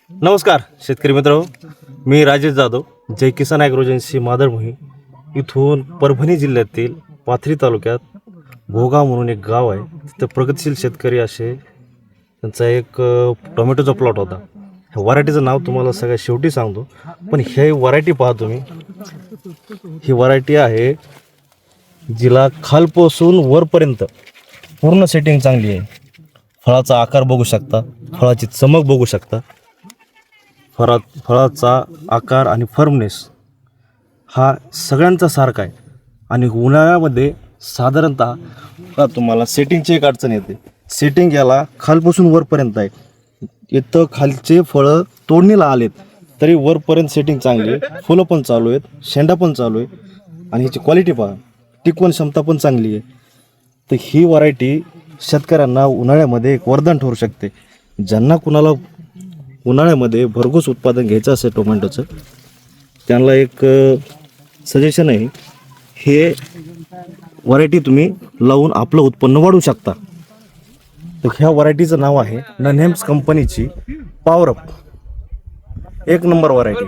नमस्कार शेतकरी मित्र, मी राजेश जाधव, जय किसान ॲग्रो एजन्सी मादळमोही इथून परभणी जिल्ह्यातील पाथरी तालुक्यात भोगाव म्हणून एक गाव आहे. तिथं प्रगतशील शेतकरी असे त्यांचा एक टोमॅटोचा प्लॉट होता. ह्या व्हरायटीचं नाव तुम्हाला सगळ्यात शेवटी सांगतो, पण हे व्हरायटी पहा तुम्ही. ही व्हरायटी आहे जिला खालपासून वरपर्यंत पूर्ण सेटिंग चांगली आहे. फळाचा आकार बघू शकता, फळाची चमक बघू शकता. फळाचा आकार आणि फर्मनेस हा सगळ्यांचा सारखा आहे. आणि उन्हाळ्यामध्ये साधारणतः तुम्हाला सेटिंगची एक अडचण येते. सेटिंग याला खालपासून वरपर्यंत आहे. इथं खालचे फळं तोडणीला आलेत तरी वरपर्यंत सेटिंग चांगली आहे. फुलं पण चालू आहेत, शेंडा पण चालू आहे. आणि ह्याची क्वालिटी पहा, टिकवण क्षमता पण चांगली आहे. तर ही व्हरायटी शेतकऱ्यांना उन्हाळ्यामध्ये एक वरदान ठरू शकते. ज्यांना कुणाला उन्हाळ्यामध्ये भरघोस उत्पादन घ्यायचं असेल टोमॅटोचं, त्यांना एक सजेशन आहे, हे व्हरायटी तुम्ही लावून आपलं उत्पन्न वाढवू शकता. तर ह्या व्हरायटीचं नाव आहे नन्हेम्स कंपनीची पॉवर अप, एक नंबर व्हरायटी.